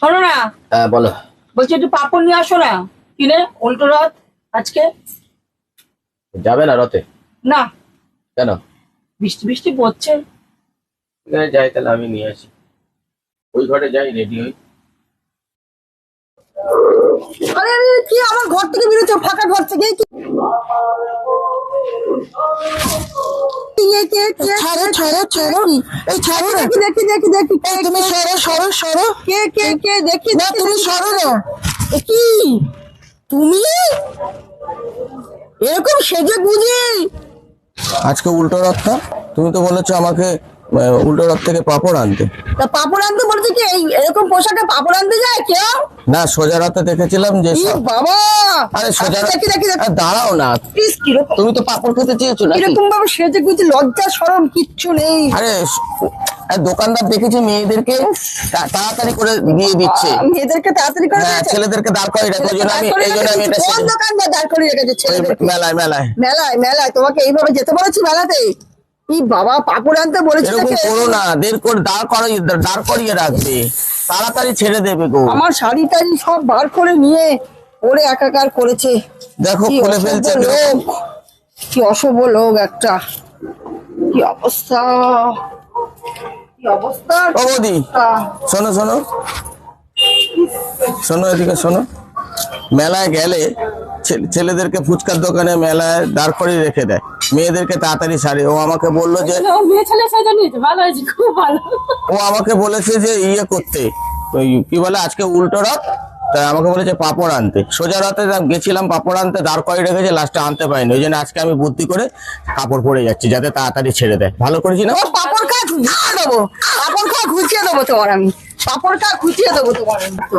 শোনো না। হ্যাঁ বলো। বলছি একটু পাপড় নিয়ে আসো না কিনে, উল্টো রথ আজকে। যাবে না রথে? না, কেন? বৃষ্টি বৃষ্টি পড়ছে। ঠিক আছে যাই, তাহলে আমি নিয়ে আসি। ওই ঘরে যাই, রেডি হই। আরে আরে কি আমার ঘর থেকে বেরোচ্ছে, ফাঁকা ঘর থেকে কি? ছাড়ো ছাড়ো ছাড়ো, এই ছাড়ো না। দেখি দেখি দেখি, তুমি সরো সরো সরো। কে কে কে দেখি না, তুমি সরো না। কি তুমি এরকম সেজে গুজে? আজকে উল্টো রথটা, তুমি তো বলেছো আমাকে উল্টো রথ থেকে পাপড় আনতে। তা পাপড় আনতে বলছে কি? এই এরকম পোশাকে পাপড় আনতে যায় কেউ? না, সোজা রথে দেখেছিলাম যে ই বাবা, আরে সোজা দেখি দেখি দেখি। আরে দাঁড়াও না, প্লিজ, কিরকম তুমি তো পাপড় খেতে চেয়েছো না? কিরকম ভাবে সেজে গুজে, লজ্জা শরম কিচ্ছু নেই। আরে দোকানদার দেখেছি মেয়েদেরকে তাড়াতাড়ি করে দিয়ে দিচ্ছে। মেয়েদেরকে তাড়াতাড়ি করে হ্যাঁ, দিয়েছে? ছেলেদেরকে দাঁড় করে রাখো। এই জন্য আমি এটা কোন দোকানদার দাঁড় করিয়ে রেখেছে ছেলেদেরকে? মেলায় মেলায় মেলায় মেলায় তোমাকে এইভাবে যেতে বলেছি মেলাতে? ই বাবা, পাপড় আনতে বলেছি এরকম নাকি? করো না, দের করে দাঁড় করিয়ে রাখবে, তাড়াতাড়ি ছেড়ে দেবে গো। আমার শাড়ি টাড়ি সব বার করে নিয়ে ওরে একাকার করেছে। দেখো কি খুলে অসভ্য ফেলছে লোক, কি অশুভ লোক একটা, কি অবস্থা, কি অবস্থা। ও বৌদি, শোনো শোনো শোনো, এদিকে শোনো। মেলায় গেলে ছেলেদেরকে ফুচকার দোকানে মেলায় দাঁড় করিয়ে রেখে দেয়, মেয়েদেরকে তাড়াতাড়ি সারে। ও আমাকে বললো যে মেয়ে ছেলে সাজা নিয়েছে, ভালো হয়েছে, খুব ভালো। ও আমাকে বলেছে যে ইয়ে করতে, ওই কি বলে আজকে উল্টো রথ, তাই আমাকে বলেছে পাপড় আনতে। সোজা রথে গেছিলাম পাপড় আনতে, দাঁড় করিয়ে রেখেছে, লাস্টে আনতে পারিনি। ওই জন্য আজকে আমি বুদ্ধি করে কাপড় পরে যাচ্ছি যাতে তাড়াতাড়ি ছেড়ে দেয়। ভালো করেছি না? ও পাপড় খা ঘুচিয়ে দেবো, পাপড় খা ঘুচিয়ে দেবো তোমার আমি, পাপড় খা ঘুচিয়ে দেবো তোমার আমি তো।